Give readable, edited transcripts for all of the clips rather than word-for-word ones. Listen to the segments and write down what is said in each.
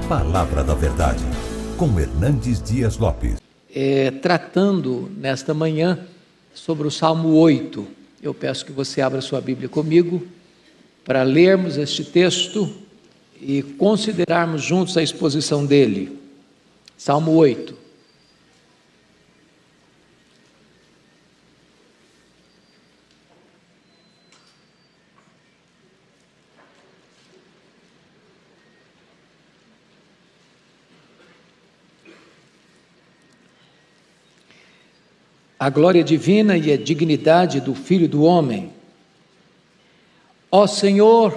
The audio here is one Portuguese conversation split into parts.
Palavra da Verdade, com Hernandes Dias Lopes. Tratando nesta manhã sobre o Salmo 8. Eu peço que você abra sua Bíblia comigo para lermos este texto e considerarmos juntos a exposição dele. Salmo 8. A glória divina e a dignidade do Filho do Homem. Ó Senhor,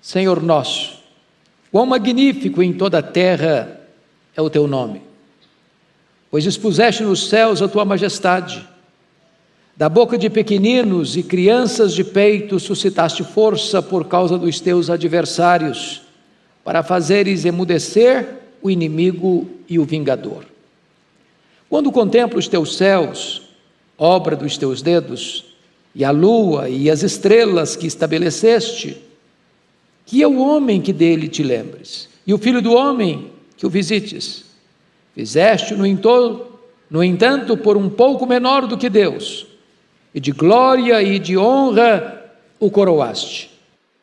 Senhor nosso, quão magnífico em toda a terra é o teu nome, pois expuseste nos céus a tua majestade. Da boca de pequeninos e crianças de peito suscitaste força por causa dos teus adversários, para fazeres emudecer o inimigo e o vingador. Quando contemplo os teus céus, obra dos teus dedos, e a lua e as estrelas que estabeleceste, que é o homem que dele te lembres, e o filho do homem que o visites. Fizeste-o, no entanto, por um pouco menor do que Deus, e de glória e de honra o coroaste.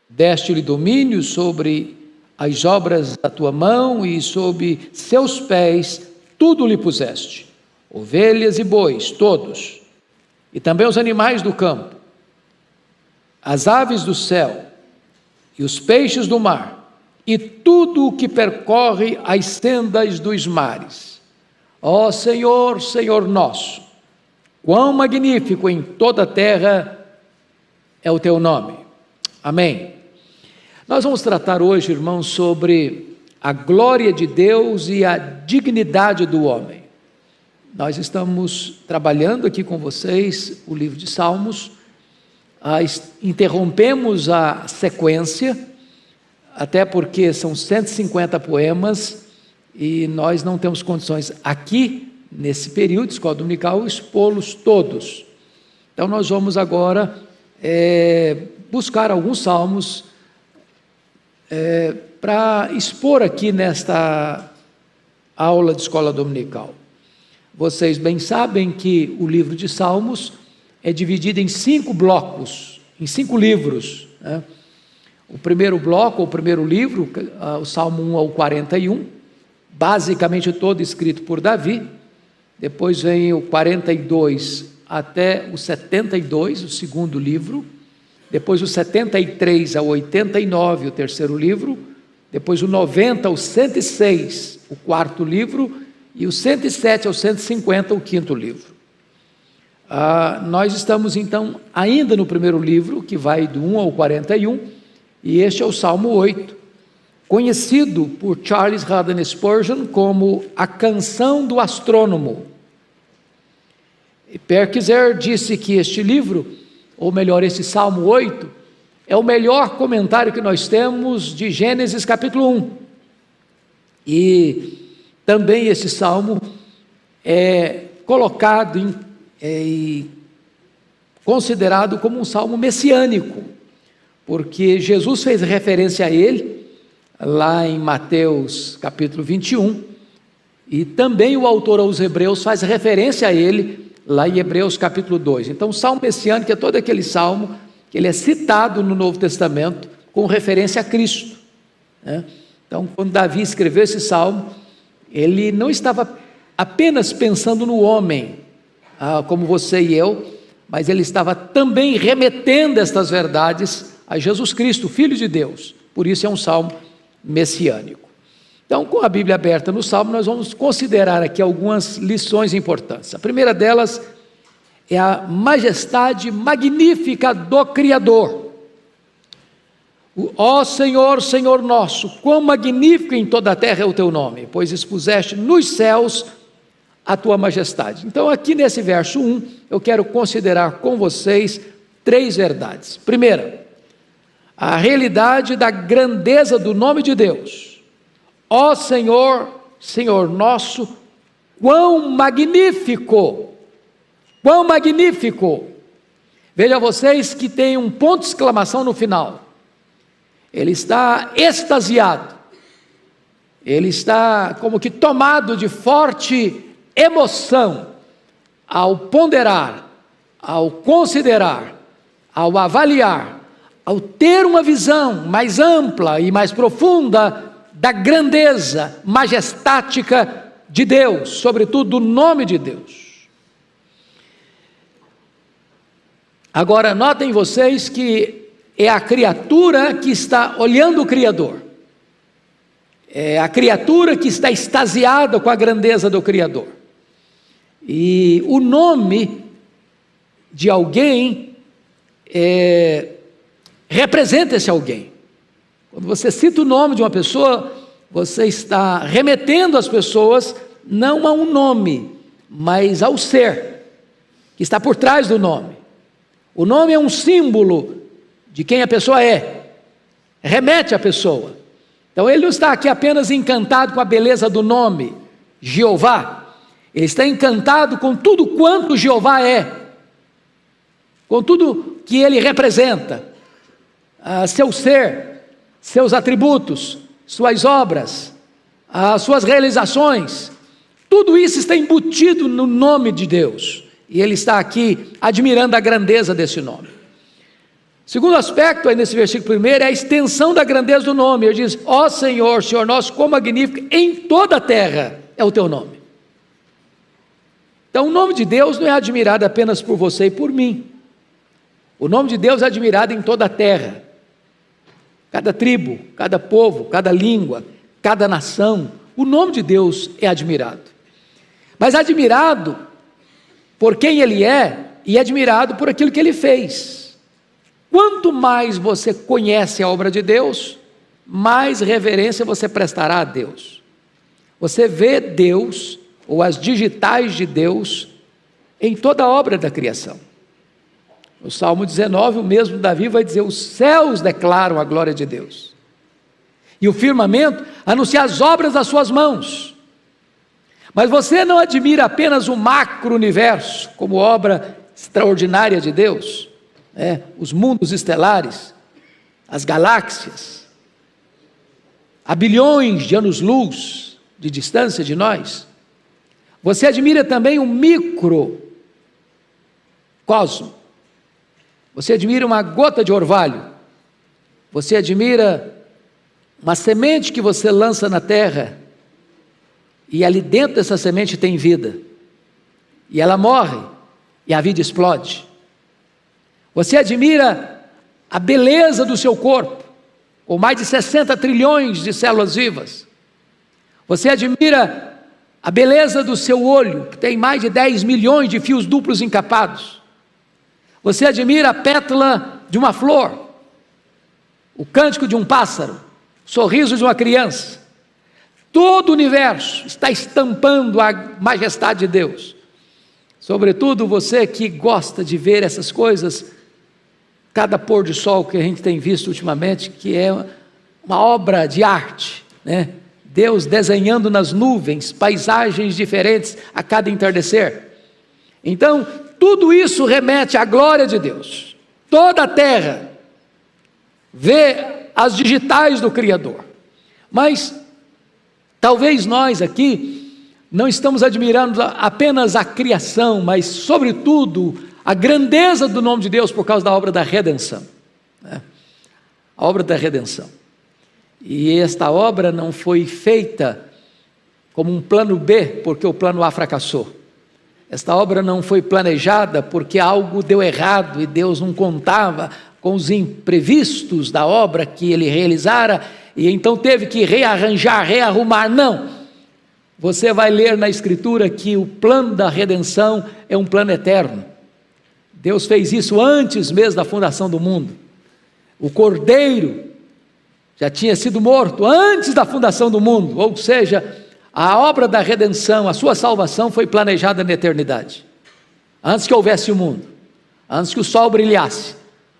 Deste-lhe domínio sobre as obras da tua mão, e sob seus pés tudo lhe puseste, ovelhas e bois, todos, e também os animais do campo, as aves do céu, e os peixes do mar, e tudo o que percorre as sendas dos mares. Ó Senhor, Senhor nosso, quão magnífico em toda a terra é o teu nome. Amém. Nós vamos tratar hoje, irmãos, sobre a glória de Deus e a dignidade do homem. Nós estamos trabalhando aqui com vocês o livro de Salmos, interrompemos a sequência, até porque são 150 poemas e nós não temos condições aqui, nesse período de escola dominical, expô-los todos. Então nós vamos agora buscar alguns salmos para expor aqui nesta aula de escola dominical. Vocês bem sabem que o livro de Salmos é dividido em 5 blocos, em 5 livros, né? O primeiro bloco, o primeiro livro, o Salmo 1 ao 41, basicamente todo escrito por Davi. Depois vem o 42 até o 72, o segundo livro. Depois o 73 ao 89, o terceiro livro. Depois o 90 ao 106, o quarto livro. E o 107 ao 150, o quinto livro. Nós estamos então ainda no primeiro livro, que vai do 1 ao 41, e este é o Salmo 8, conhecido por Charles Haddon Spurgeon como a canção do astrônomo. E Perkiser disse que este livro, ou melhor, esse Salmo 8, é o melhor comentário que nós temos de Gênesis capítulo 1. E também esse salmo é colocado e considerado como um salmo messiânico, porque Jesus fez referência a ele lá em Mateus capítulo 21, e também o autor aos Hebreus faz referência a ele lá em Hebreus capítulo 2. Então o salmo messiânico é todo aquele salmo que ele é citado no Novo Testamento com referência a Cristo, né? Então quando Davi escreveu esse salmo, ele não estava apenas pensando no homem, como você e eu, mas ele estava também remetendo estas verdades a Jesus Cristo, Filho de Deus. Por isso é um salmo messiânico. Então, com a Bíblia aberta no salmo, nós vamos considerar aqui algumas lições importantes. A primeira delas é a majestade magnífica do Criador. Ó Senhor, Senhor nosso, quão magnífico em toda a terra é o teu nome, pois expuseste nos céus a tua majestade. Então aqui nesse verso 1, eu quero considerar com vocês 3 verdades. Primeira, a realidade da grandeza do nome de Deus. Ó Senhor, Senhor nosso, quão magnífico, quão magnífico. Veja vocês que tem um ponto de exclamação no final. Ele está extasiado. ele está como que tomado de forte emoção ao ponderar, ao considerar, ao avaliar, ao ter uma visão mais ampla e mais profunda da grandeza majestática de Deus, sobretudo do nome de Deus. Agora, notem vocês que é a criatura que está olhando o Criador, é a criatura que está extasiada com a grandeza do Criador, e o nome de alguém representa esse alguém. Quando você cita o nome de uma pessoa, você está remetendo as pessoas não a um nome, mas ao ser que está por trás do nome. O nome é um símbolo de quem a pessoa é, remete à pessoa. Então ele não está aqui apenas encantado com a beleza do nome, Jeová. Ele está encantado com tudo quanto Jeová é, com tudo que ele representa, seu ser, seus atributos, suas obras, as suas realizações, tudo isso está embutido no nome de Deus, e ele está aqui admirando a grandeza desse nome. Segundo aspecto, aí nesse versículo primeiro, é a extensão da grandeza do nome. Ele diz: ó Senhor, Senhor nosso, quão magnífico em toda a terra é o teu nome. Então o nome de Deus não é admirado apenas por você e por mim, o nome de Deus é admirado em toda a terra. Cada tribo, cada povo, cada língua, cada nação, o nome de Deus é admirado. Mas admirado por quem Ele é e admirado por aquilo que Ele fez. Quanto mais você conhece a obra de Deus, mais reverência você prestará a Deus. Você vê Deus, ou as digitais de Deus, em toda a obra da criação. No Salmo 19, o mesmo Davi vai dizer: os céus declaram a glória de Deus, e o firmamento anuncia as obras das suas mãos. Mas você não admira apenas o macro-universo, como obra extraordinária de Deus, os mundos estelares, as galáxias, a bilhões de anos-luz de distância de nós. Você admira também o microcosmo. Você admira uma gota de orvalho, você admira uma semente que você lança na terra, e ali dentro dessa semente tem vida, e ela morre, e a vida explode. Você admira a beleza do seu corpo, com mais de 60 trilhões de células vivas. Você admira a beleza do seu olho, que tem mais de 10 milhões de fios duplos encapados. Você admira a pétala de uma flor, o cântico de um pássaro, o sorriso de uma criança. Todo o universo está estampando a majestade de Deus. Sobretudo você que gosta de ver essas coisas, cada pôr de sol que a gente tem visto ultimamente, que é uma obra de arte, Deus desenhando nas nuvens paisagens diferentes a cada entardecer. Então, tudo isso remete à glória de Deus. Toda a terra vê as digitais do Criador. Mas talvez nós aqui não estamos admirando apenas a criação, mas sobretudo a grandeza do nome de Deus por causa da obra da redenção. A obra da redenção. E esta obra não foi feita como um plano B, porque o plano A fracassou. Esta obra não foi planejada porque algo deu errado e Deus não contava com os imprevistos da obra que Ele realizara, e então teve que rearranjar, rearrumar. Não. Você vai ler na Escritura que o plano da redenção é um plano eterno. Deus fez isso antes mesmo da fundação do mundo. O Cordeiro já tinha sido morto antes da fundação do mundo, ou seja, a obra da redenção, a sua salvação foi planejada na eternidade. Antes que houvesse o mundo, antes que o sol brilhasse,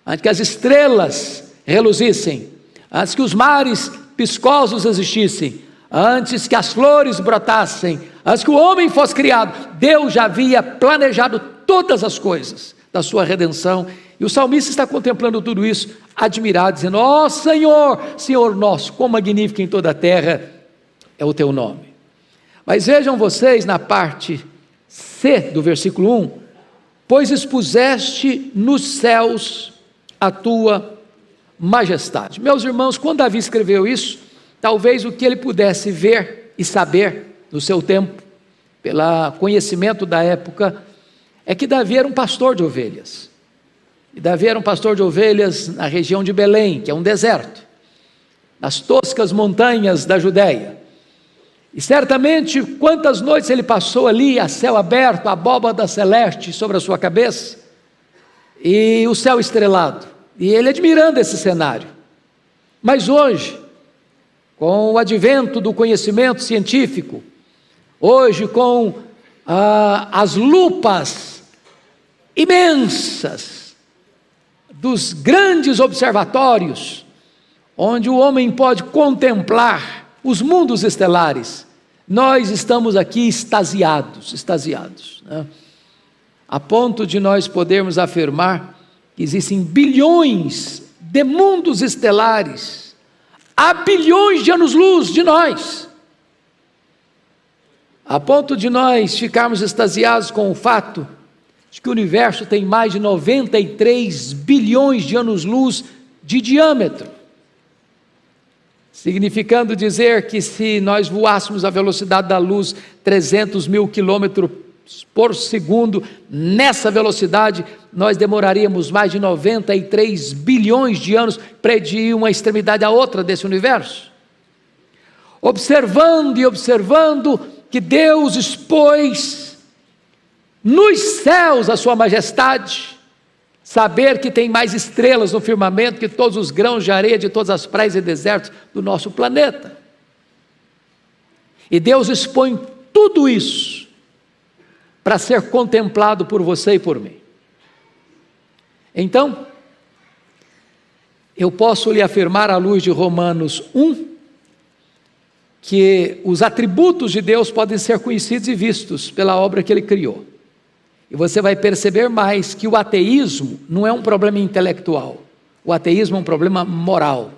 antes que as estrelas reluzissem, antes que os mares piscosos existissem, antes que as flores brotassem, antes que o homem fosse criado, Deus já havia planejado todas as coisas da sua redenção. E o salmista está contemplando tudo isso, admirado, dizendo: ó Senhor, Senhor nosso, quão magnífico em toda a terra é o teu nome. Mas vejam vocês na parte C do versículo 1, pois expuseste nos céus a tua majestade. Meus irmãos, quando Davi escreveu isso, talvez o que ele pudesse ver e saber no seu tempo, pelo conhecimento da época, é que Davi era um pastor de ovelhas. E Davi era um pastor de ovelhas na região de Belém, que é um deserto, nas toscas montanhas da Judéia. E certamente, quantas noites ele passou ali, a céu aberto, a abóbada celeste sobre a sua cabeça, e o céu estrelado, e ele admirando esse cenário. Mas hoje, com o advento do conhecimento científico, hoje com as lupas imensas dos grandes observatórios, onde o homem pode contemplar os mundos estelares, nós estamos aqui extasiados, né? A ponto de nós podermos afirmar que existem bilhões de mundos estelares, há bilhões de anos-luz de nós, a ponto de nós ficarmos extasiados com o fato de que o universo tem mais de 93 bilhões de anos-luz de diâmetro, significando dizer que se nós voássemos a velocidade da luz 300 mil quilômetros por segundo, nessa velocidade, nós demoraríamos mais de 93 bilhões de anos para ir de uma extremidade à outra desse universo. Observando e observando que Deus expôs nos céus a sua majestade, saber que tem mais estrelas no firmamento que todos os grãos de areia de todas as praias e desertos do nosso planeta. E Deus expõe tudo isso para ser contemplado por você e por mim. Então, eu posso lhe afirmar à luz de Romanos 1, que os atributos de Deus podem ser conhecidos e vistos pela obra que Ele criou. E você vai perceber mais que o ateísmo não é um problema intelectual, o ateísmo é um problema moral.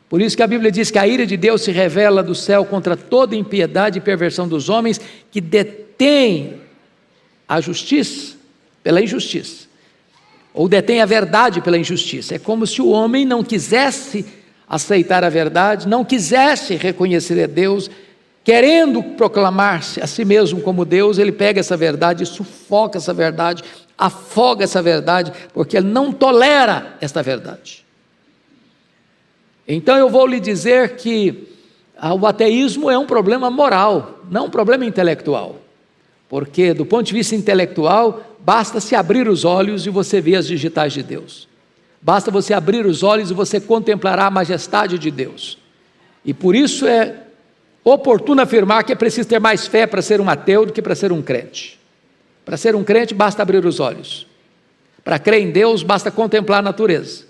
Por isso que a Bíblia diz que a ira de Deus se revela do céu contra toda impiedade e perversão dos homens que detêm a justiça pela injustiça, ou detêm a verdade pela injustiça. É como se o homem não quisesse aceitar a verdade, não quisesse reconhecer a Deus, querendo proclamar-se a si mesmo como Deus, ele pega essa verdade, sufoca essa verdade, afoga essa verdade, porque ele não tolera esta verdade. Então eu vou lhe dizer que o ateísmo é um problema moral, não um problema intelectual, porque do ponto de vista intelectual, basta se abrir os olhos e você vê as digitais de Deus, basta você abrir os olhos e você contemplará a majestade de Deus, e por isso é oportuno afirmar que é preciso ter mais fé para ser um ateu do que para ser um crente. Para ser um crente basta abrir os olhos, para crer em Deus basta contemplar a natureza,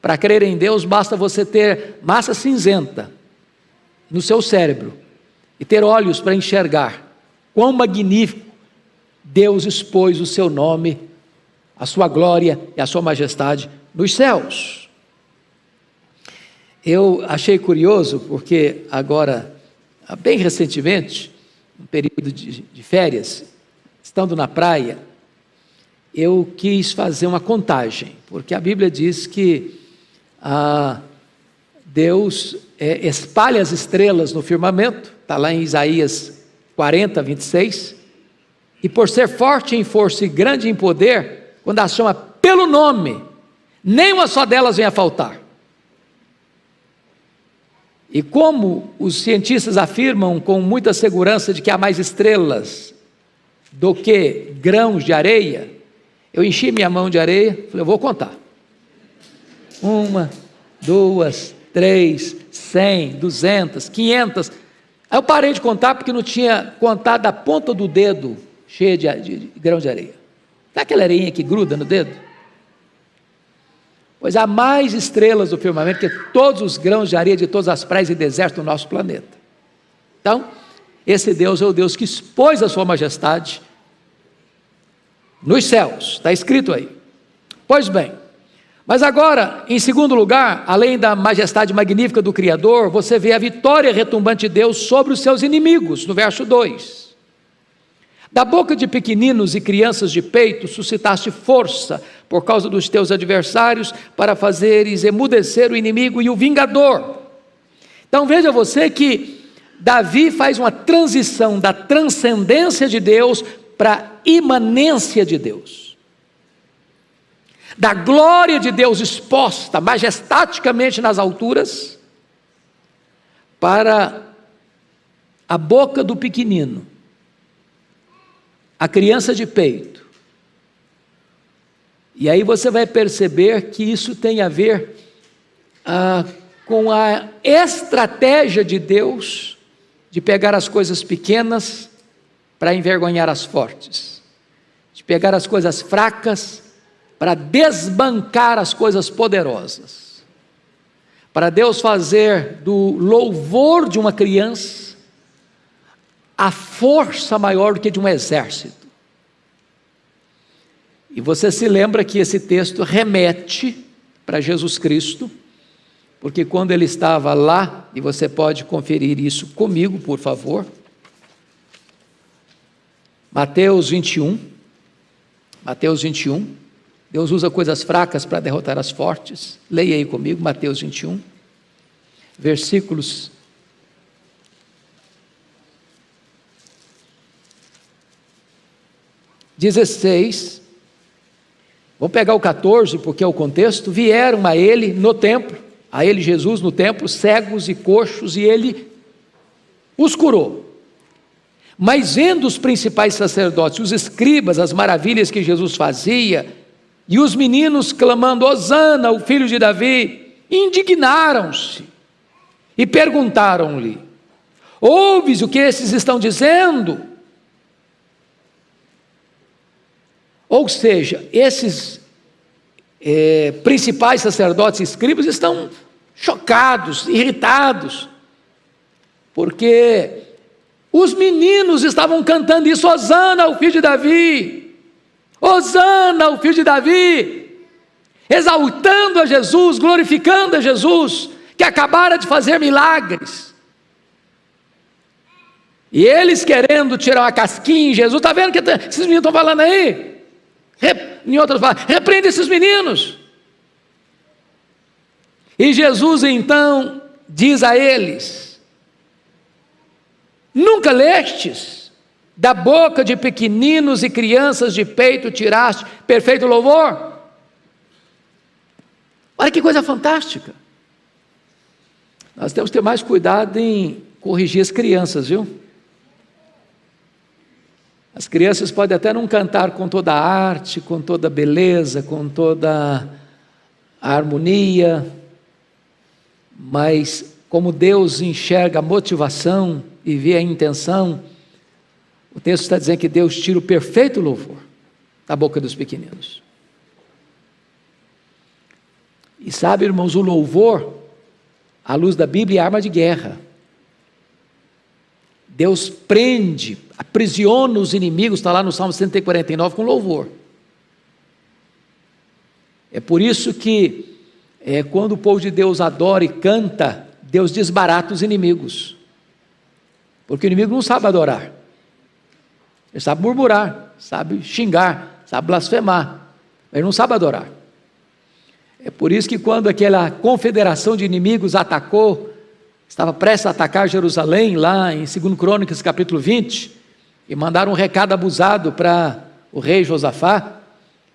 para crer em Deus basta você ter massa cinzenta no seu cérebro e ter olhos para enxergar quão magnífico Deus expôs o seu nome, a sua glória e a sua majestade nos céus. Eu achei curioso porque agora, bem recentemente, um período de férias, estando na praia, eu quis fazer uma contagem, porque a Bíblia diz que Deus espalha as estrelas no firmamento, está lá em Isaías 40, 26, e por ser forte em força e grande em poder, quando as chama pelo nome, nem uma só delas vem a faltar. E como os cientistas afirmam com muita segurança de que há mais estrelas do que grãos de areia, eu enchi minha mão de areia, falei, eu vou contar. 1, 2, 3, 100, 200, 500. Aí eu parei de contar porque não tinha contado a ponta do dedo cheia de grãos de areia. Sabe aquela areinha que gruda no dedo? Pois há mais estrelas do firmamento que todos os grãos de areia de todas as praias e desertos do nosso planeta. Então, esse Deus é o Deus que expôs a sua majestade nos céus, está escrito aí. Pois bem, Mas agora, em segundo lugar, além da majestade magnífica do Criador, você vê a vitória retumbante de Deus sobre os seus inimigos, no verso 2. Da boca de pequeninos e crianças de peito suscitaste força por causa dos teus adversários, para fazeres emudecer o inimigo e o vingador. Então veja você que Davi faz uma transição da transcendência de Deus para a imanência de Deus. Da glória de Deus exposta majestaticamente nas alturas, para a boca do pequenino, a criança de peito. E aí você vai perceber que isso tem a ver com a estratégia de Deus de pegar as coisas pequenas para envergonhar as fortes, de pegar as coisas fracas para desbancar as coisas poderosas, para Deus fazer do louvor de uma criança a força maior do que de um exército. E você se lembra que esse texto remete para Jesus Cristo, porque quando ele estava lá, e você pode conferir isso comigo, por favor, Mateus 21, Deus usa coisas fracas para derrotar as fortes. Leia aí comigo, Mateus 21, versículos 16, vamos pegar o 14, porque é o contexto. Vieram a ele no templo, a ele Jesus no templo, cegos e coxos, e ele os curou. Mas vendo os principais sacerdotes, os escribas, as maravilhas que Jesus fazia, e os meninos clamando, Hosana, o filho de Davi, indignaram-se e perguntaram-lhe, ouves o que esses estão dizendo? Ou seja, esses principais sacerdotes e escribas estão chocados, irritados, porque os meninos estavam cantando isso, Hosana, o filho de Davi, Hosana, o filho de Davi, exaltando a Jesus, glorificando a Jesus, que acabara de fazer milagres. E eles querendo tirar uma casquinha em Jesus, está vendo o que esses meninos estão falando aí? Em outras palavras, repreende esses meninos. E Jesus então diz a eles, nunca lestes? Da boca de pequeninos e crianças de peito tiraste perfeito louvor? Olha que coisa fantástica. Nós temos que ter mais cuidado em corrigir as crianças, viu? As crianças podem até não cantar com toda a arte, com toda a beleza, com toda a harmonia, mas como Deus enxerga a motivação e vê a intenção, o texto está dizendo que Deus tira o perfeito louvor da boca dos pequeninos. E sabe, irmãos, o louvor, à luz da Bíblia, é arma de guerra. Deus prende, aprisiona os inimigos, está lá no Salmo 149, com louvor. É por isso que, quando o povo de Deus adora e canta, Deus desbarata os inimigos. Porque o inimigo não sabe adorar. Ele sabe murmurar, sabe xingar, sabe blasfemar, mas ele não sabe adorar. É por isso que quando aquela confederação de inimigos atacou, estava prestes a atacar Jerusalém, lá em 2 Crônicas capítulo 20, e mandaram um recado abusado para o rei Josafá.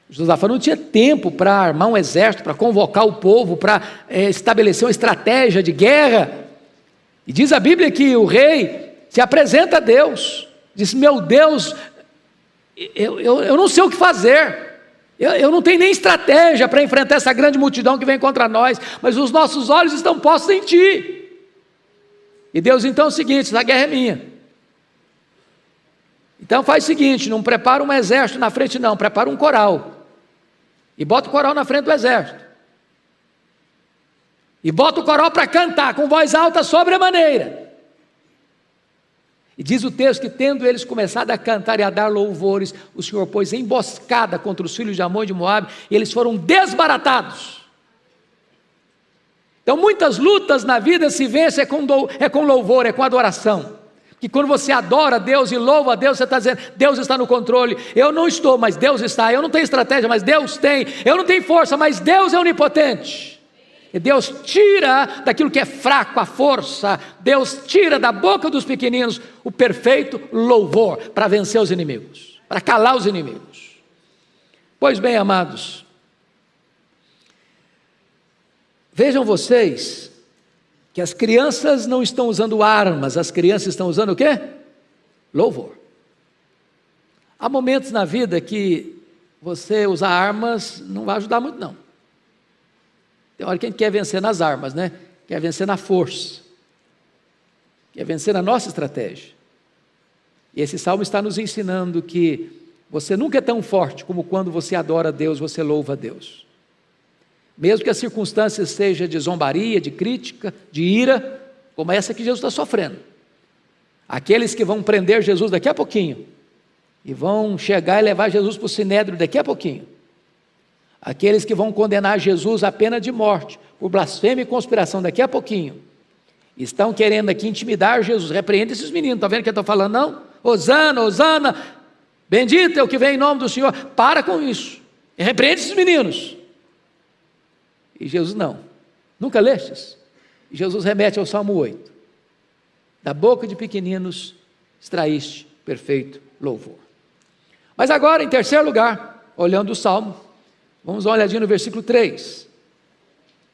Josafá não tinha tempo para armar um exército, para convocar o povo, para estabelecer uma estratégia de guerra. E diz a Bíblia que o rei se apresenta a Deus, diz, meu Deus, eu não sei o que fazer, eu não tenho nem estratégia para enfrentar essa grande multidão que vem contra nós, mas os nossos olhos estão postos em Ti. E Deus então é o seguinte, essa guerra é minha. Então faz o seguinte, não prepara um exército na frente não, prepara um coral, e bota o coral na frente do exército, e bota o coral para cantar com voz alta sobremaneira. E diz o texto que tendo eles começado a cantar e a dar louvores, o Senhor pôs emboscada contra os filhos de Amon e de Moabe, e eles foram desbaratados. Então muitas lutas na vida se vencem é com louvor, é com adoração. Que quando você adora a Deus e louva a Deus, você está dizendo, Deus está no controle. Eu não estou, mas Deus está. Eu não tenho estratégia, mas Deus tem. Eu não tenho força, mas Deus é onipotente. E Deus tira daquilo que é fraco a força. Deus tira da boca dos pequeninos o perfeito louvor para vencer os inimigos, para calar os inimigos. Pois bem, amados, vejam vocês que as crianças não estão usando armas, as crianças estão usando o quê? Louvor. Há momentos na vida que você usar armas não vai ajudar muito, não. Tem hora que a gente quer vencer nas armas, né? Quer vencer na força, quer vencer na nossa estratégia. E esse salmo está nos ensinando que você nunca é tão forte como quando você adora a Deus, você louva a Deus. Mesmo que a circunstância seja de zombaria, de crítica, de ira, como essa que Jesus está sofrendo. Aqueles que vão prender Jesus daqui a pouquinho, e vão chegar e levar Jesus para o sinédrio daqui a pouquinho. Aqueles que vão condenar Jesus à pena de morte, por blasfêmia e conspiração daqui a pouquinho, estão querendo aqui intimidar Jesus. Repreende esses meninos, está vendo o que eu estou falando, não? Hosana, Hosana, bendito é o que vem em nome do Senhor. Para com isso, e repreende esses meninos. E Jesus não, nunca lestes? E Jesus remete ao Salmo 8, da boca de pequeninos extraíste perfeito louvor. Mas agora, em terceiro lugar, olhando o Salmo, vamos dar uma olhadinha no versículo 3.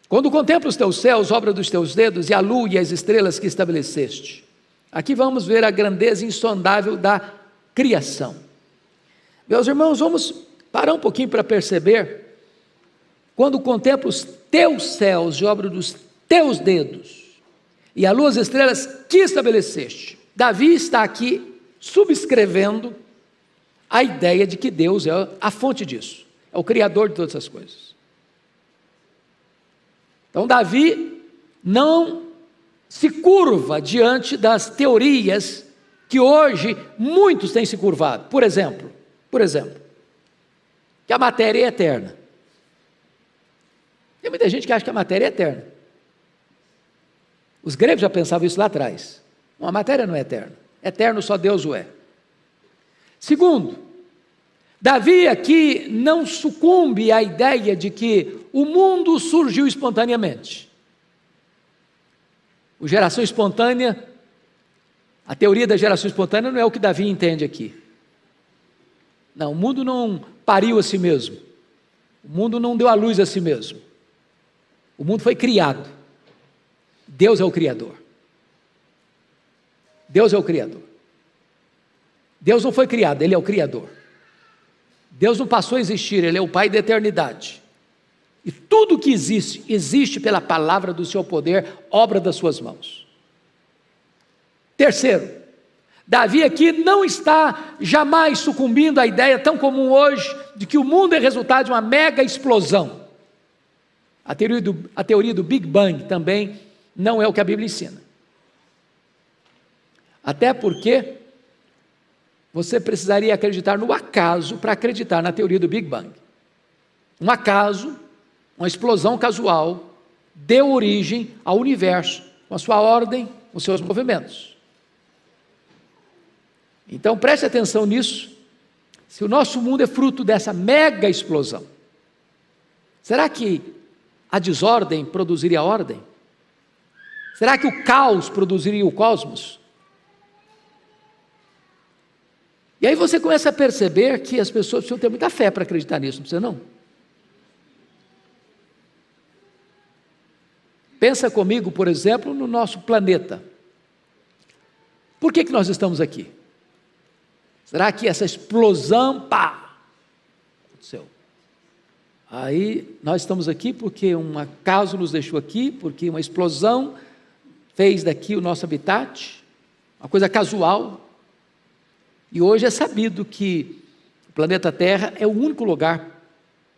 Quando contemplo os teus céus, obra dos teus dedos, e a lua e as estrelas que estabeleceste. Aqui vamos ver a grandeza insondável da criação. Meus irmãos, vamos parar um pouquinho para perceber. Quando contemplo os teus céus, de obra dos teus dedos, e a lua e as estrelas que estabeleceste. Davi está aqui subscrevendo a ideia de que Deus é a fonte disso, é o Criador de todas essas coisas. Então Davi não se curva diante das teorias que hoje muitos têm se curvado. Por exemplo, que a matéria é eterna. Tem muita gente que acha que a matéria é eterna. Os gregos já pensavam isso lá atrás. A matéria não é eterna. Eterno só Deus o é. Segundo, Davi aqui não sucumbe à ideia de que o mundo surgiu espontaneamente. A geração espontânea, a teoria da geração espontânea não é o que Davi entende aqui. Não, o mundo não pariu a si mesmo. O mundo não deu à luz a si mesmo. O mundo foi criado. Deus é o Criador. Deus é o Criador. Deus não foi criado, Ele é o Criador. Deus não passou a existir, Ele é o Pai da eternidade. E tudo que existe, existe pela palavra do seu poder, obra das suas mãos. Terceiro, Davi aqui não está jamais sucumbindo à ideia tão comum hoje de que o mundo é resultado de uma mega explosão. A teoria do Big Bang também não é o que a Bíblia ensina. Até porque você precisaria acreditar no acaso para acreditar na teoria do Big Bang. Um acaso, uma explosão casual, deu origem ao universo, com a sua ordem, com os seus movimentos. Então preste atenção nisso. Se o nosso mundo é fruto dessa mega explosão, será que a desordem produziria a ordem? Será que o caos produziria o cosmos? E aí você começa a perceber que as pessoas precisam ter muita fé para acreditar nisso, não precisa não? Pensa comigo, por exemplo, no nosso planeta. Por que nós estamos aqui? Será que essa explosão, aconteceu? Aí nós estamos aqui porque um acaso nos deixou aqui, porque uma explosão fez daqui o nosso habitat, uma coisa casual. E hoje é sabido que o planeta Terra é o único lugar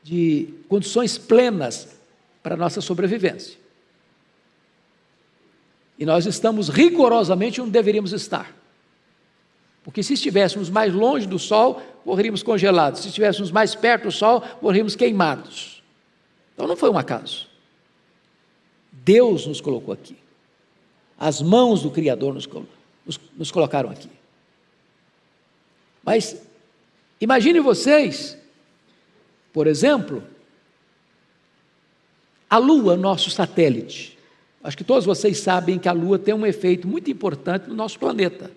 de condições plenas para a nossa sobrevivência. E nós estamos rigorosamente onde deveríamos estar. Porque se estivéssemos mais longe do Sol, morreríamos congelados. Se estivéssemos mais perto do Sol, morreríamos queimados. Então não foi um acaso. Deus nos colocou aqui. As mãos do Criador nos colocaram aqui. Mas imagine vocês, por exemplo, a Lua, nosso satélite. Acho que todos vocês sabem que a Lua tem um efeito muito importante no nosso planeta.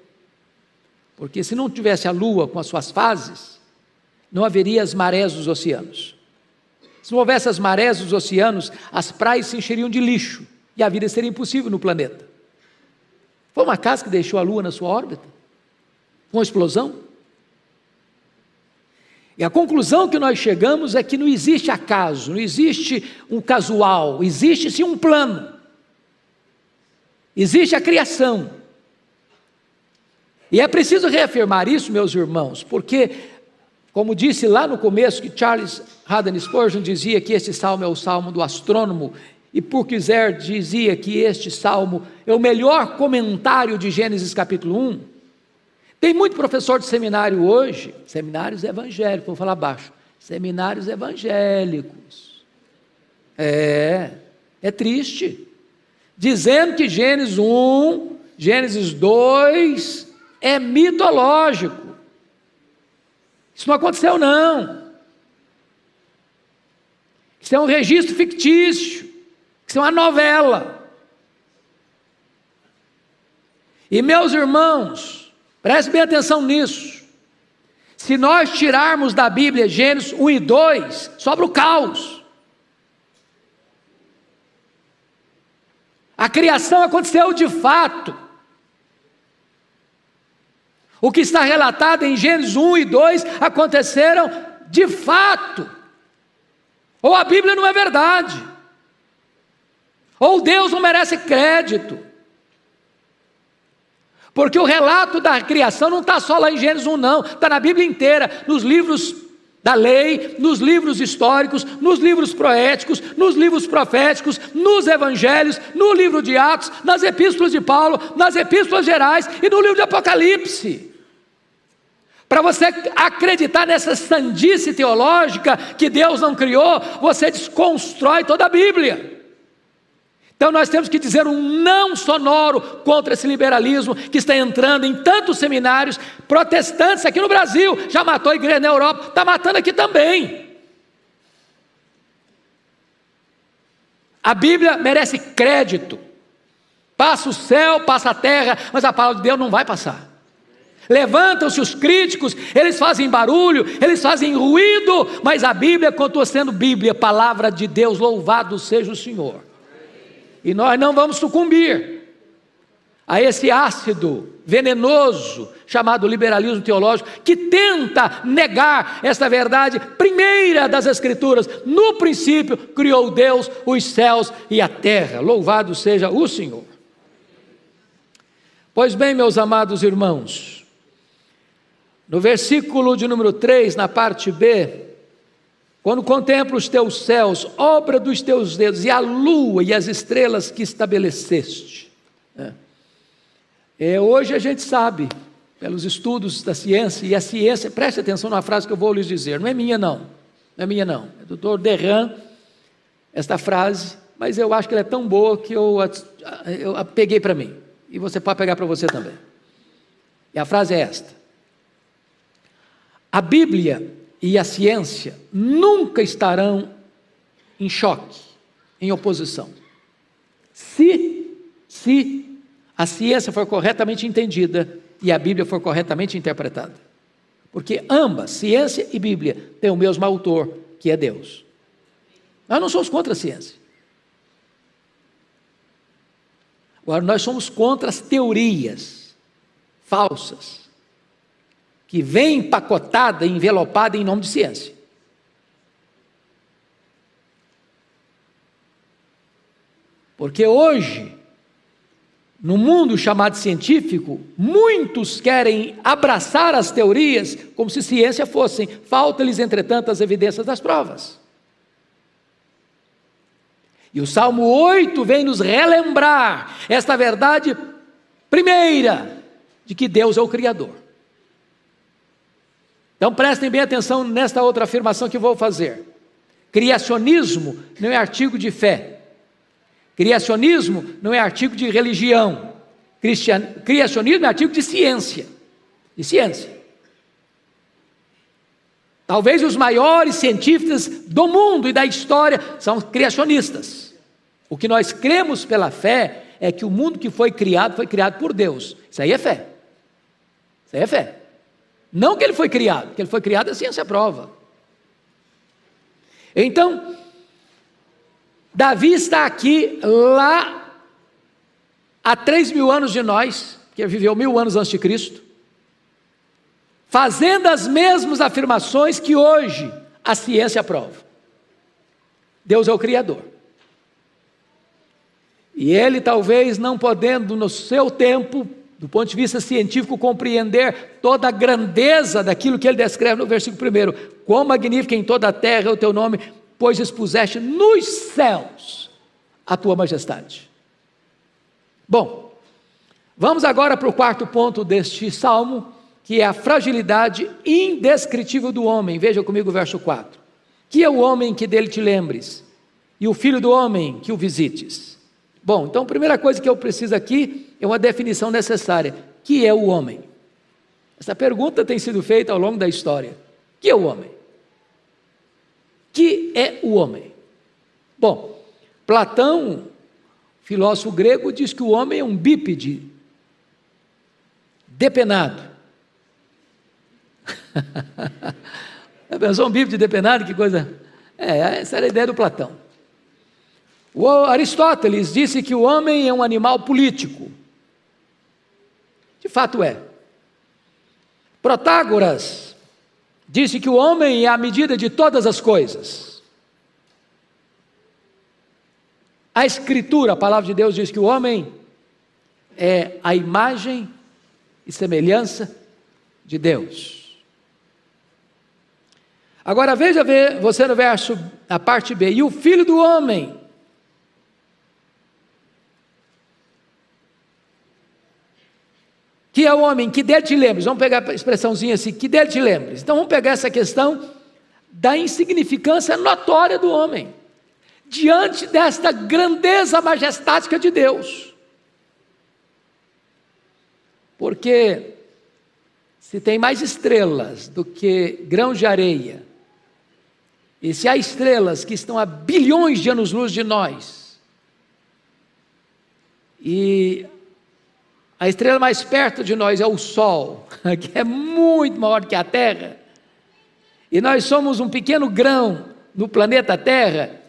Porque se não tivesse a Lua com as suas fases, não haveria as marés dos oceanos. Se não houvesse as marés dos oceanos, as praias se encheriam de lixo e a vida seria impossível no planeta. Foi uma casa que deixou a Lua na sua órbita? Uma explosão? E a conclusão que nós chegamos é que não existe acaso, não existe um casual, existe sim um plano. Existe a criação. E é preciso reafirmar isso, meus irmãos, porque, como disse lá no começo, que Charles Haddon Spurgeon dizia que este salmo é o salmo do astrônomo, e Purkizer dizia que este salmo é o melhor comentário de Gênesis capítulo 1. Tem muito professor de seminário hoje, seminários evangélicos, vou falar baixo, seminários evangélicos. É triste. Dizendo que Gênesis 1, Gênesis 2 é mitológico. Isso não aconteceu, não. Isso é um registro fictício. Isso é uma novela. E meus irmãos, prestem bem atenção nisso. Se nós tirarmos da Bíblia Gênesis 1 e 2, sobra o caos. A criação aconteceu de fato. O que está relatado em Gênesis 1 e 2 aconteceram de fato. Ou a Bíblia não é verdade, ou Deus não merece crédito. Porque o relato da criação não está só lá em Gênesis 1 não, está na Bíblia inteira, nos livros da lei, nos livros históricos, nos livros poéticos, nos livros proféticos, nos evangelhos, no livro de Atos, nas epístolas de Paulo, nas epístolas gerais e no livro de Apocalipse. Para você acreditar nessa sandice teológica que Deus não criou, você desconstrói toda a Bíblia. Então nós temos que dizer um não sonoro contra esse liberalismo que está entrando em tantos seminários protestantes aqui no Brasil, já matou a igreja na Europa, está matando aqui também. A Bíblia merece crédito, passa o céu, passa a terra, mas a palavra de Deus não vai passar. Levantam-se os críticos, eles fazem barulho, eles fazem ruído, mas a Bíblia continua sendo Bíblia, palavra de Deus, louvado seja o Senhor. E nós não vamos sucumbir a esse ácido venenoso chamado liberalismo teológico, que tenta negar esta verdade primeira das Escrituras. No princípio criou Deus os céus e a terra, louvado seja o Senhor. Pois bem, meus amados irmãos, no versículo de número 3, na parte B, quando contemplo os teus céus, obra dos teus dedos, e a lua e as estrelas que estabeleceste. Hoje a gente sabe, pelos estudos da ciência, e a ciência, preste atenção na frase que eu vou lhes dizer, não é minha não, é do Dr. Derran, esta frase, mas eu acho que ela é tão boa que eu a peguei para mim, e você pode pegar para você também. E a frase é esta: a Bíblia e a ciência nunca estarão em choque, em oposição, se a ciência for corretamente entendida e a Bíblia for corretamente interpretada. Porque ambas, ciência e Bíblia, têm o mesmo autor, que é Deus. Nós não somos contra a ciência. Agora, nós somos contra as teorias falsas, que vem empacotada, envelopada em nome de ciência. Porque hoje, no mundo chamado científico, muitos querem abraçar as teorias como se ciência fossem, falta-lhes entretanto as evidências das provas. E o Salmo 8 vem nos relembrar esta verdade primeira, de que Deus é o Criador. Então prestem bem atenção nesta outra afirmação que vou fazer. Criacionismo não é artigo de fé. Criacionismo não é artigo de religião. Criacionismo é artigo de ciência. De ciência. Talvez os maiores cientistas do mundo e da história são criacionistas. O que nós cremos pela fé é que o mundo que foi criado por Deus. Isso aí é fé. Isso aí é fé. Não que ele foi criado, que ele foi criado a ciência prova. Então, Davi está aqui, lá, há 3.000 anos de nós, que viveu 1.000 anos antes de Cristo, fazendo as mesmas afirmações que hoje a ciência prova. Deus é o Criador. E ele talvez não podendo no seu tempo, do ponto de vista científico, compreender toda a grandeza daquilo que ele descreve no versículo 1. Quão magnífico em toda a terra é o teu nome, pois expuseste nos céus a tua majestade. Bom, vamos agora para o quarto ponto deste salmo, que é a fragilidade indescritível do homem. Veja comigo o verso 4. Que é o homem que dele te lembres, e o filho do homem que o visites. Bom, então a primeira coisa que eu preciso aqui é uma definição necessária. Que é o homem? Essa pergunta tem sido feita ao longo da história. Que é o homem? Que é o homem? Bom, Platão, filósofo grego, diz que o homem é um bípede depenado. Pensou um bípede depenado? Que coisa... essa era a ideia do Platão. O Aristóteles disse que o homem é um animal político. De fato é. Protágoras disse que o homem é a medida de todas as coisas. A Escritura, a palavra de Deus, diz que o homem é a imagem e semelhança de Deus. Agora veja você no verso, a parte B, e o filho do homem. Que é o homem, que dele te lembres. Vamos pegar a expressãozinha assim, que dele te lembres. Então vamos pegar essa questão da insignificância notória do homem, diante desta grandeza majestática de Deus. Porque se tem mais estrelas do que grãos de areia, e se há estrelas que estão a bilhões de anos-luz de nós, e a estrela mais perto de nós é o Sol, que é muito maior que a Terra, e nós somos um pequeno grão no planeta Terra.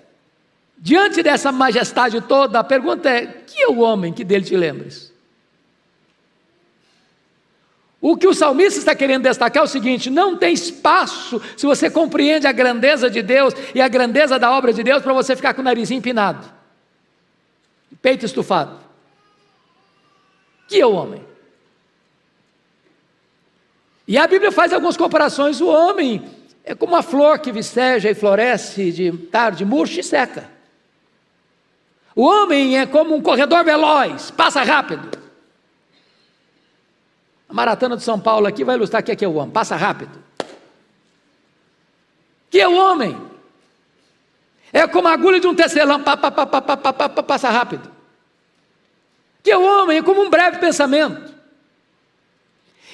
Diante dessa majestade toda, a pergunta é: que é o homem que dele te lembres? O que o salmista está querendo destacar é o seguinte: não tem espaço, se você compreende a grandeza de Deus e a grandeza da obra de Deus, para você ficar com o narizinho empinado, peito estufado. Que é o homem? E a Bíblia faz algumas comparações. O homem é como uma flor que viceja e floresce de tarde, murcha e seca. O homem é como um corredor veloz, passa rápido. A maratona de São Paulo aqui vai ilustrar o que é o homem, passa rápido. Que é o homem? É como a agulha de um tecelão, passa rápido. Que o homem é como um breve pensamento.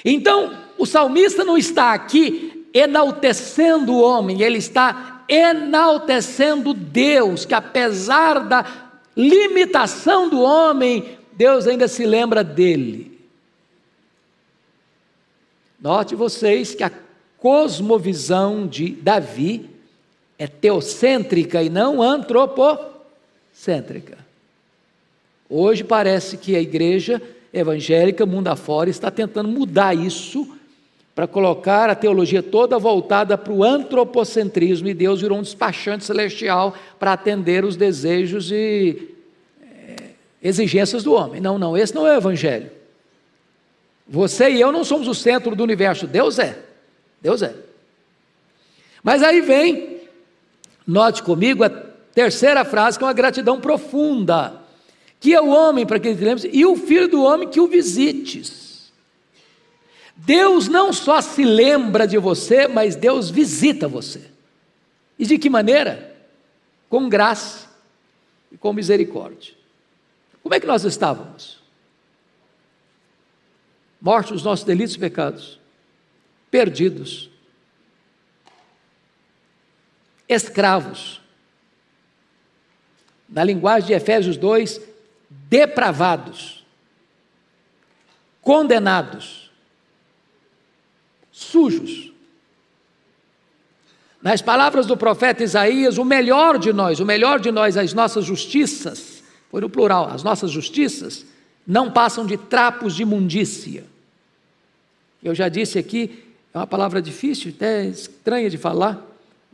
Então, o salmista não está aqui enaltecendo o homem, ele está enaltecendo Deus, que apesar da limitação do homem, Deus ainda se lembra dele. Note vocês que a cosmovisão de Davi é teocêntrica e não antropocêntrica. Hoje parece que a igreja evangélica, mundo afora, está tentando mudar isso para colocar a teologia toda voltada para o antropocentrismo, e Deus virou um despachante celestial para atender os desejos e exigências do homem. Não, esse não é o evangelho. Você e eu não somos o centro do universo, Deus é. Mas aí vem, note comigo, a terceira frase, que é uma gratidão profunda. Que é o homem, para que ele te lembre, e o filho do homem que o visites. Deus não só se lembra de você, mas Deus visita você. E de que maneira? Com graça e com misericórdia. Como é que nós estávamos? Mortos nos nossos delitos e pecados, perdidos, escravos, na linguagem de Efésios 2, depravados, condenados, sujos. Nas palavras do profeta Isaías, o melhor de nós, as nossas justiças, foi no plural, as nossas justiças não passam de trapos de imundícia. Eu já disse aqui, é uma palavra difícil, até estranha de falar,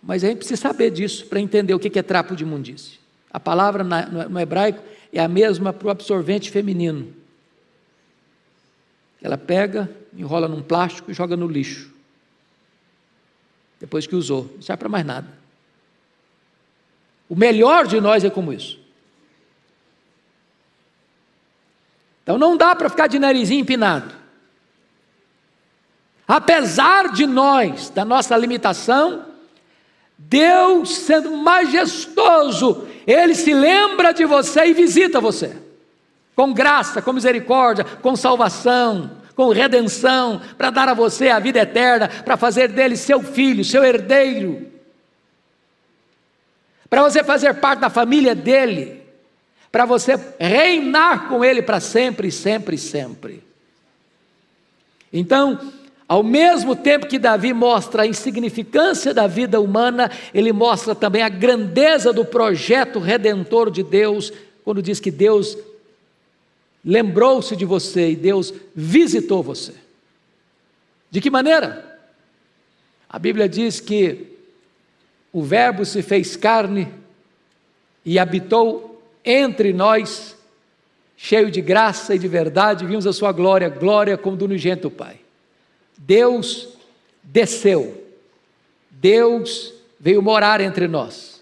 mas a gente precisa saber disso para entender o que é trapo de imundícia. A palavra no hebraico é a mesma para o absorvente feminino. Ela pega, enrola num plástico e joga no lixo. Depois que usou, não serve para mais nada. O melhor de nós é como isso. Então não dá para ficar de narizinho empinado. Apesar de nós, da nossa limitação, Deus, sendo majestoso, Ele se lembra de você e visita você, com graça, com misericórdia, com salvação, com redenção, para dar a você a vida eterna, para fazer dele seu filho, seu herdeiro, para você fazer parte da família dele, para você reinar com ele para sempre, sempre, sempre. Então, ao mesmo tempo que Davi mostra a insignificância da vida humana, ele mostra também a grandeza do projeto redentor de Deus, quando diz que Deus lembrou-se de você e Deus visitou você. De que maneira? A Bíblia diz que o Verbo se fez carne e habitou entre nós, cheio de graça e de verdade, vimos a sua glória, glória como do unigênito Pai. Deus desceu, Deus veio morar entre nós,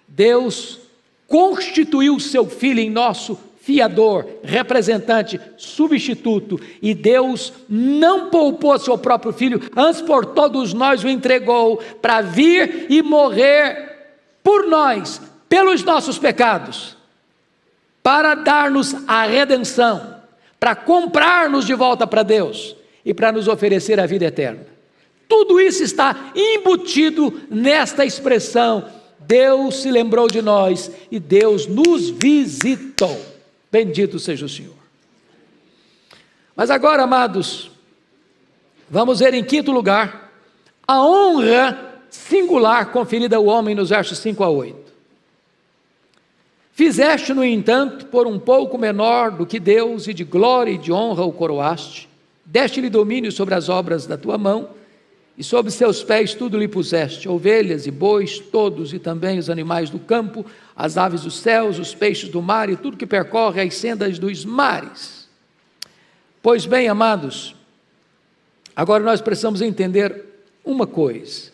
Deus constituiu o seu Filho em nosso fiador, representante, substituto, e Deus não poupou seu próprio Filho, antes por todos nós o entregou, para vir e morrer por nós, pelos nossos pecados, para dar-nos a redenção, para comprar-nos de volta para Deus, e para nos oferecer a vida eterna. Tudo isso está embutido nesta expressão: Deus se lembrou de nós e Deus nos visitou. Bendito seja o Senhor. Mas agora, amados, vamos ver em quinto lugar a honra singular conferida ao homem nos versos 5 a 8. Fizeste, no entanto, por um pouco menor do que Deus, e de glória e de honra o coroaste. Deste-lhe domínio sobre as obras da tua mão, e sobre seus pés tudo lhe puseste: ovelhas e bois, todos, e também os animais do campo, as aves dos céus, os peixes do mar, e tudo que percorre as sendas dos mares. Pois bem, amados, agora nós precisamos entender uma coisa.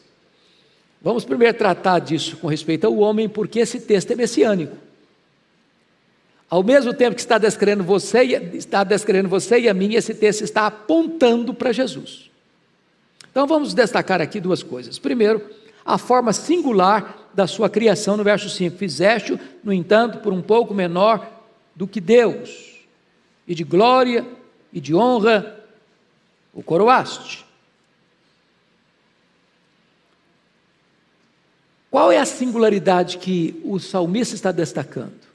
Vamos primeiro tratar disso com respeito ao homem, porque esse texto é messiânico. Ao mesmo tempo que está descrevendo você e a mim, esse texto está apontando para Jesus. Então vamos destacar aqui duas coisas. Primeiro, a forma singular da sua criação no verso 5. Fizeste-o, no entanto, por um pouco menor do que Deus, e de glória e de honra o coroaste. Qual é a singularidade que o salmista está destacando?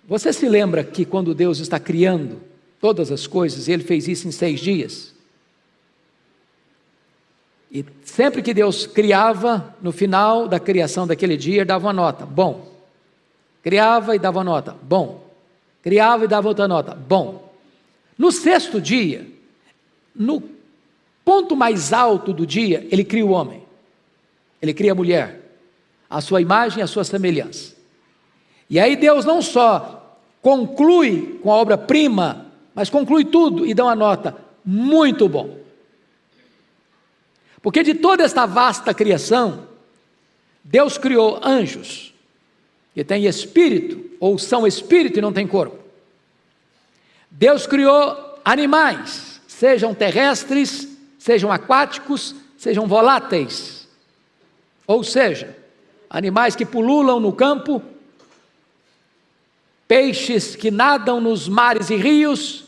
Você se lembra que quando Deus está criando todas as coisas, Ele fez isso em 6 dias? E sempre que Deus criava, no final da criação daquele dia, dava uma nota: bom. Criava e dava uma nota: bom. Criava e dava outra nota: bom. No 6º dia, no ponto mais alto do dia, Ele cria o homem. Ele cria a mulher, a sua imagem e a sua semelhança. E aí Deus não só conclui com a obra-prima, mas conclui tudo e dá uma nota: muito bom. Porque de toda esta vasta criação, Deus criou anjos, que têm espírito, ou são espírito e não têm corpo. Deus criou animais, sejam terrestres, sejam aquáticos, sejam voláteis, ou seja, animais que pululam no campo, peixes que nadam nos mares e rios,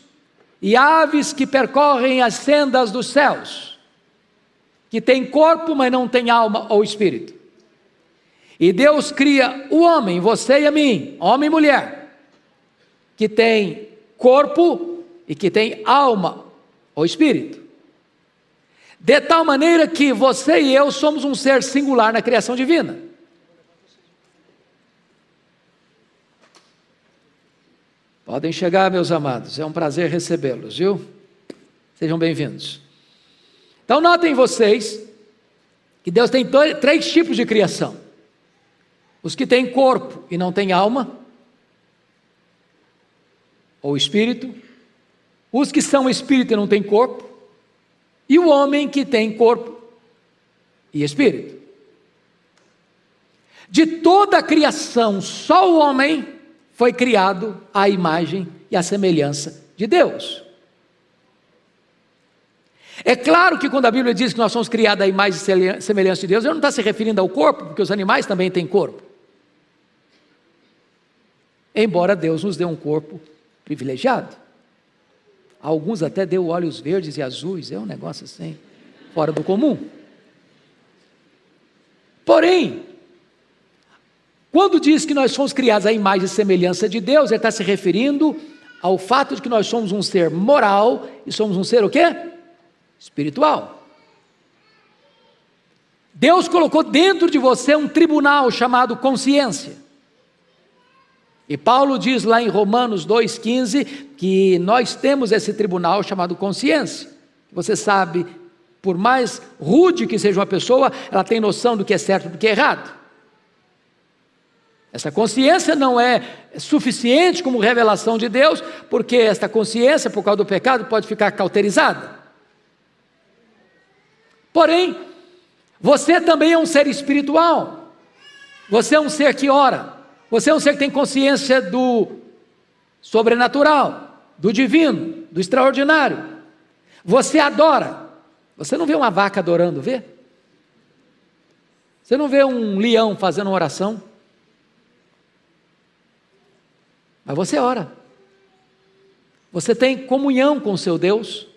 e aves que percorrem as sendas dos céus, que têm corpo, mas não têm alma ou espírito. E Deus cria o homem, você e a mim, homem e mulher, que tem corpo e que tem alma ou espírito. De tal maneira que você e eu somos um ser singular na criação divina. Podem chegar, meus amados, é um prazer recebê-los, viu? Sejam bem-vindos. Então notem vocês que Deus tem três tipos de criação: os que têm corpo e não têm alma ou espírito, os que são espírito e não têm corpo, e o homem que tem corpo e espírito. De toda a criação, só o homem foi criado à imagem e à semelhança de Deus. É claro que quando a Bíblia diz que nós somos criados à imagem e semelhança de Deus, ele não está se referindo ao corpo, porque os animais também têm corpo. Embora Deus nos dê um corpo privilegiado. Alguns até deu olhos verdes e azuis, é um negócio assim, fora do comum. Porém, quando diz que nós somos criados à imagem e semelhança de Deus, ele está se referindo ao fato de que nós somos um ser moral e somos um ser o quê? Espiritual. Deus colocou dentro de você um tribunal chamado consciência. E Paulo diz lá em Romanos 2,15 que nós temos esse tribunal chamado consciência. Você sabe, por mais rude que seja uma pessoa, ela tem noção do que é certo e do que é errado. Essa consciência não é suficiente como revelação de Deus, porque esta consciência, por causa do pecado, pode ficar cauterizada. Porém, você também é um ser espiritual. Você é um ser que ora. Você é um ser que tem consciência do sobrenatural, do divino, do extraordinário. Você adora. Você não vê uma vaca adorando, vê? Você não vê um leão fazendo uma oração. Mas você ora. Você tem comunhão com o seu Deus.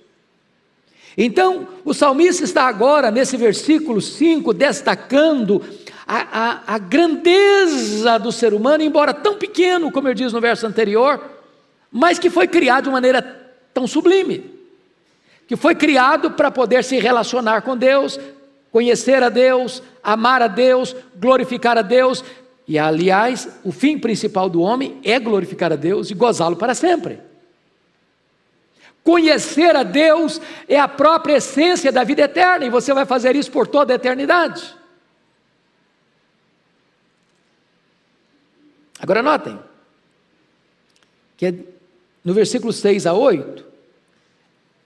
Então, o salmista está agora, nesse versículo 5, destacando a grandeza do ser humano, embora tão pequeno, como eu disse no verso anterior, mas que foi criado de maneira tão sublime, que foi criado para poder se relacionar com Deus, conhecer a Deus, amar a Deus, glorificar a Deus, e aliás, o fim principal do homem é glorificar a Deus e gozá-lo para sempre. Conhecer a Deus é a própria essência da vida eterna, e você vai fazer isso por toda a eternidade. Agora notem, que no versículo 6 a 8,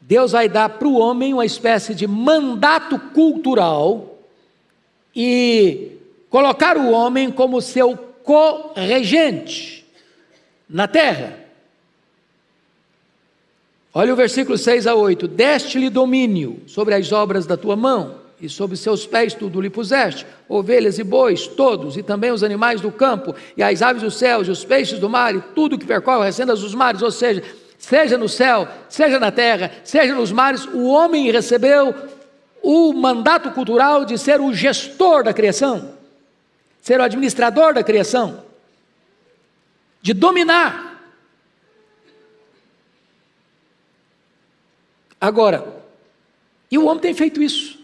Deus vai dar para o homem uma espécie de mandato cultural e colocar o homem como seu co-regente na terra. Olha o versículo 6 a 8: deste-lhe domínio sobre as obras da tua mão, e sobre seus pés tudo lhe puseste, ovelhas e bois, todos, e também os animais do campo, e as aves dos céus, e os peixes do mar, e tudo que percorre as sendas dos mares, ou seja, seja no céu, seja na terra, seja nos mares, o homem recebeu o mandato cultural de ser o gestor da criação, ser o administrador da criação, de dominar. Agora, e o homem tem feito isso.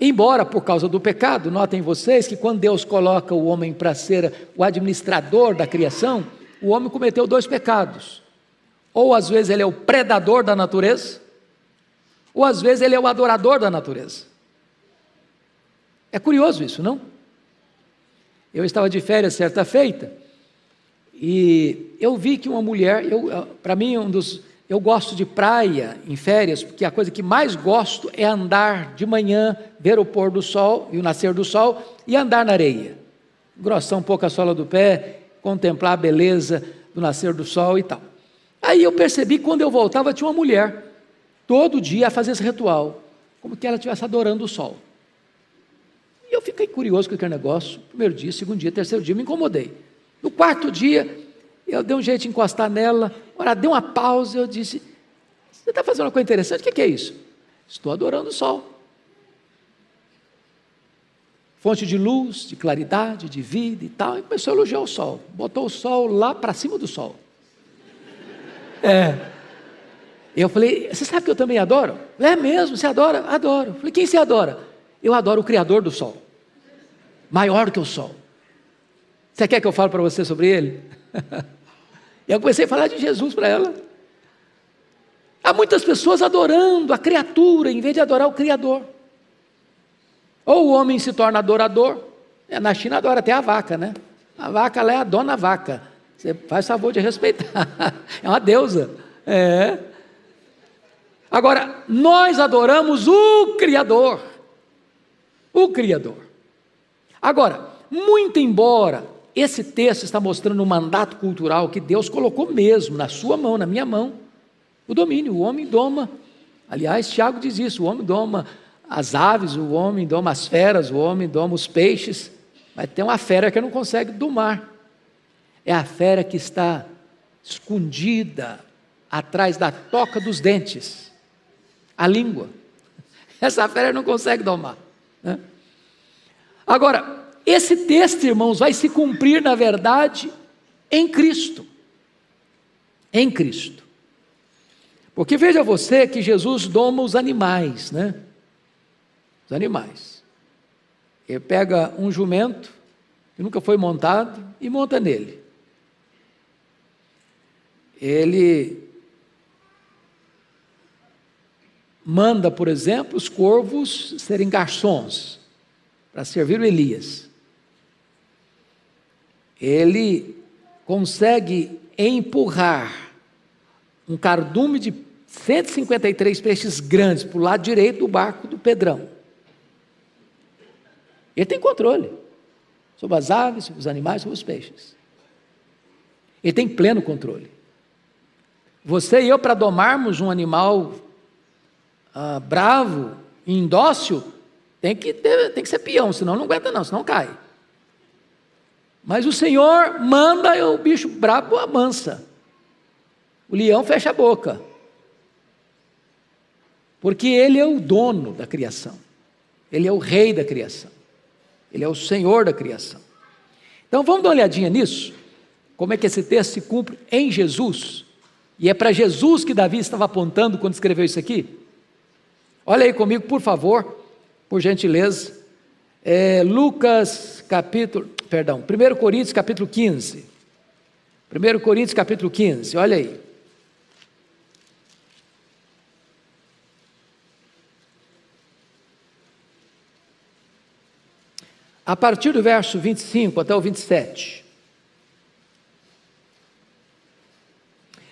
Embora por causa do pecado, notem vocês que quando Deus coloca o homem para ser o administrador da criação, o homem cometeu dois pecados. Ou às vezes ele é o predador da natureza, ou às vezes ele é o adorador da natureza. É curioso isso, não? Eu estava de férias certa feita, e eu vi que uma mulher, para mim eu gosto de praia em férias, porque a coisa que mais gosto é andar de manhã, ver o pôr do sol e o nascer do sol, e andar na areia, engrossar um pouco a sola do pé, contemplar a beleza do nascer do sol e tal. Aí eu percebi que quando eu voltava tinha uma mulher, todo dia a fazer esse ritual, como que ela estivesse adorando o sol. E eu fiquei curioso com aquele negócio, primeiro dia, segundo dia, terceiro dia, me incomodei. No quarto dia, Eu dei um jeito de encostar nela, ora, dei uma pausa, eu disse, você está fazendo uma coisa interessante, o que é isso? Estou adorando o sol. Fonte de luz, de claridade, de vida e tal, e começou a elogiar o sol, botou o sol lá para cima do sol. Eu falei, você sabe que eu também adoro? É mesmo, você adora? Adoro. Eu falei, quem você adora? Eu adoro o Criador do sol, maior que o sol. Você quer que eu fale para você sobre ele? Eu comecei a falar de Jesus para ela. Há muitas pessoas adorando a criatura, em vez de adorar o Criador. Ou o homem se torna adorador, na China adora até a vaca, né? A vaca lá é a dona vaca, você faz favor de respeitar, é uma deusa. Agora, nós adoramos o Criador, Agora, muito embora esse texto está mostrando um mandato cultural que Deus colocou mesmo na sua mão, na minha mão, o domínio, o homem doma, aliás, Tiago diz isso, o homem doma as aves, o homem doma as feras, o homem doma os peixes, mas tem uma fera que não consegue domar, é a fera que está escondida atrás da toca dos dentes, a língua, essa fera não consegue domar, né? Agora, esse texto, irmãos, vai se cumprir na verdade em Cristo, porque veja você que Jesus doma os animais, né? Os animais, ele pega um jumento que nunca foi montado e monta nele, ele manda, por exemplo, os corvos serem garçons, para servir o Elias, ele consegue empurrar um cardume de 153 peixes grandes para o lado direito do barco do Pedrão. Ele tem controle sobre as aves, sobre os animais, sobre os peixes. Ele tem pleno controle. Você e eu, para domarmos um animal bravo e indócil, tem que ser peão, senão não aguenta não, senão cai. Mas o Senhor manda e o bicho bravo amansa. O leão fecha a boca. Porque Ele é o dono da criação. Ele é o rei da criação. Ele é o Senhor da criação. Então vamos dar uma olhadinha nisso, como é que esse texto se cumpre em Jesus, e é para Jesus que Davi estava apontando quando escreveu isso aqui. Olha aí comigo, por favor, por gentileza, 1 Coríntios capítulo 15, 1 Coríntios capítulo 15, olha aí. A partir do verso 25 até o 27.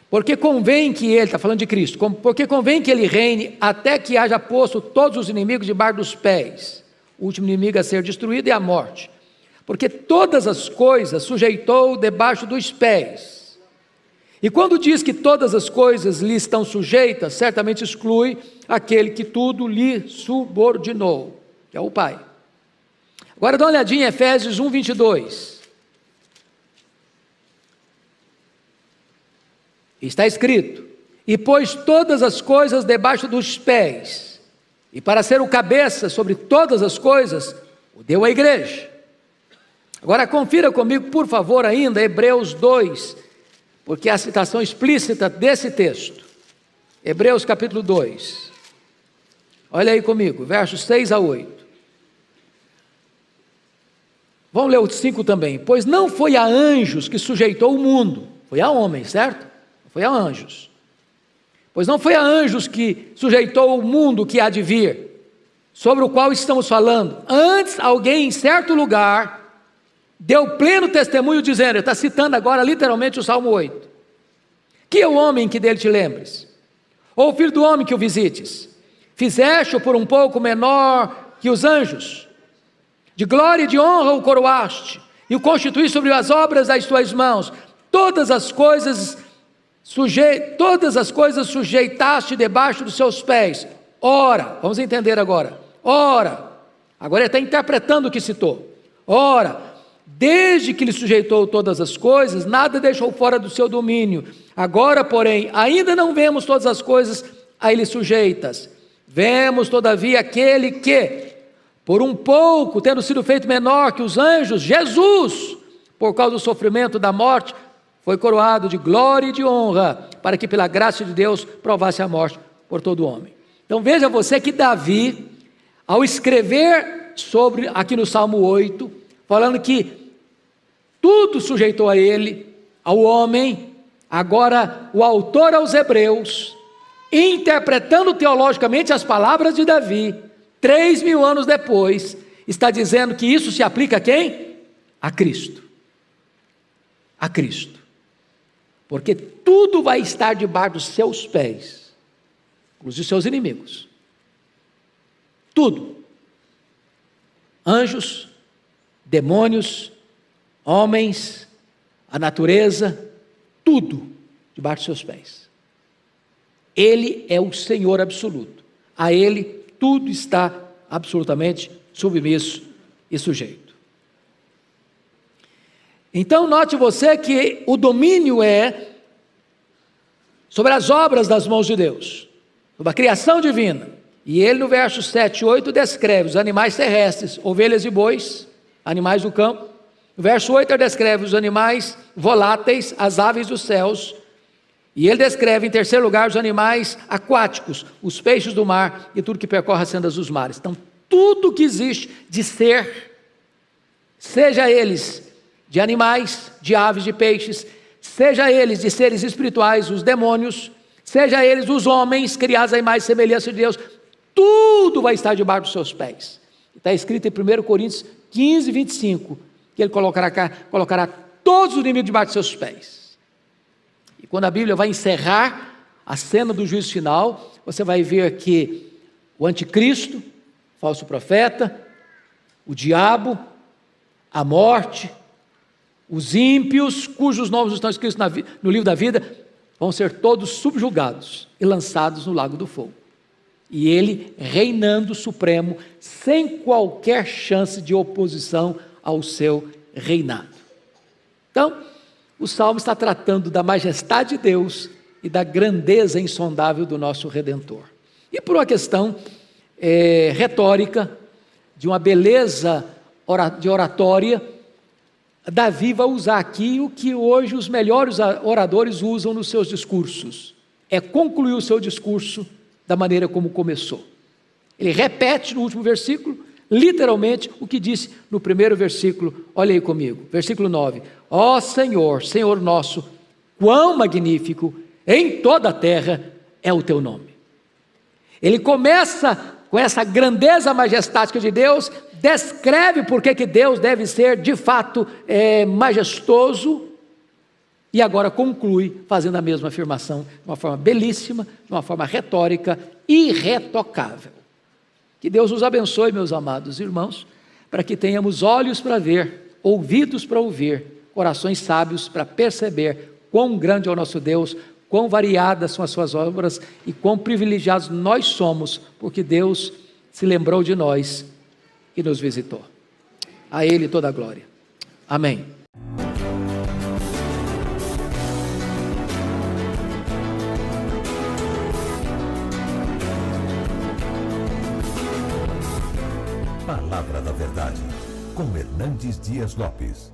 Porque convém que ele, está falando de Cristo, porque convém que ele reine até que haja posto todos os inimigos debaixo dos pés. O último inimigo a ser destruído é a morte. Porque todas as coisas sujeitou debaixo dos pés. E quando diz que todas as coisas lhe estão sujeitas, certamente exclui aquele que tudo lhe subordinou, que é o Pai. Agora dá uma olhadinha em Efésios 1, 22. Está escrito: e pôs todas as coisas debaixo dos pés, e para ser o cabeça sobre todas as coisas, o deu à igreja. Agora confira comigo, por favor, ainda Hebreus 2, porque é a citação explícita desse texto. Hebreus capítulo 2. Olha aí comigo, versos 6 a 8. Vamos ler o 5 também. Pois não foi a anjos que sujeitou o mundo, foi a homens, certo? Foi a anjos. Pois não foi a anjos que sujeitou o mundo que há de vir, sobre o qual estamos falando. Antes, alguém em certo lugar deu pleno testemunho dizendo, está citando agora literalmente o Salmo 8. Que é o homem que dele te lembres? Ou o filho do homem que o visites? Fizeste-o por um pouco menor que os anjos? De glória e de honra o coroaste, e o constituí sobre as obras das tuas mãos. Todas as coisas sujeitaste debaixo dos seus pés. Ora, vamos entender agora. Ora, agora ele está interpretando o que citou. Ora, desde que lhe sujeitou todas as coisas, nada deixou fora do seu domínio. Agora, porém, ainda não vemos todas as coisas a ele sujeitas. Vemos, todavia, aquele que, por um pouco, tendo sido feito menor que os anjos, Jesus, por causa do sofrimento da morte, foi coroado de glória e de honra, para que pela graça de Deus provasse a morte por todo homem. Então veja você que Davi, ao escrever sobre, aqui no Salmo 8, falando que tudo sujeitou a ele, ao homem, agora o autor aos Hebreus, interpretando teologicamente as palavras de Davi, 3.000 anos depois, está dizendo que isso se aplica a quem? A Cristo. A Cristo. Porque tudo vai estar debaixo dos seus pés, inclusive os seus inimigos. Tudo. Anjos, demônios, homens, a natureza, tudo debaixo dos seus pés. Ele é o Senhor absoluto. A Ele tudo está absolutamente submisso e sujeito. Então note você que o domínio é sobre as obras das mãos de Deus, sobre a criação divina. E ele no verso 7 e 8 descreve os animais terrestres, ovelhas e bois, animais do campo. No verso 8 ele descreve os animais voláteis, as aves dos céus. E ele descreve em terceiro lugar os animais aquáticos, os peixes do mar e tudo que percorre as sendas dos mares. Então tudo que existe de ser, seja eles de animais, de aves, de peixes, seja eles de seres espirituais, os demônios, seja eles os homens criados à imagem e semelhança de Deus, tudo vai estar debaixo dos seus pés. Está escrito em 1 Coríntios 15, 25, que ele colocará todos os inimigos debaixo dos seus pés. E quando a Bíblia vai encerrar a cena do juízo final, você vai ver que o anticristo, falso profeta, o diabo, a morte, os ímpios, cujos nomes estão escritos no livro da vida, vão ser todos subjugados e lançados no lago do fogo. E ele reinando supremo, sem qualquer chance de oposição ao seu reinado. Então, o Salmo está tratando da majestade de Deus e da grandeza insondável do nosso Redentor. E por uma questão retórica, de uma beleza de oratória, Davi vai usar aqui o que hoje os melhores oradores usam nos seus discursos. É concluir o seu discurso da maneira como começou. Ele repete no último versículo, literalmente, o que disse no primeiro versículo. Olha aí comigo, versículo 9. Ó Senhor, Senhor nosso, quão magnífico em toda a terra é o teu nome. Ele começa com essa grandeza majestática de Deus, descreve por que Deus deve ser de fato majestoso, e agora conclui fazendo a mesma afirmação, de uma forma belíssima, de uma forma retórica, irretocável. Que Deus nos abençoe, meus amados irmãos, para que tenhamos olhos para ver, ouvidos para ouvir, corações sábios para perceber quão grande é o nosso Deus, quão variadas são as suas obras e quão privilegiados nós somos, porque Deus se lembrou de nós e nos visitou. A Ele toda a glória. Amém. Palavra da Verdade, com Hernandes Dias Lopes.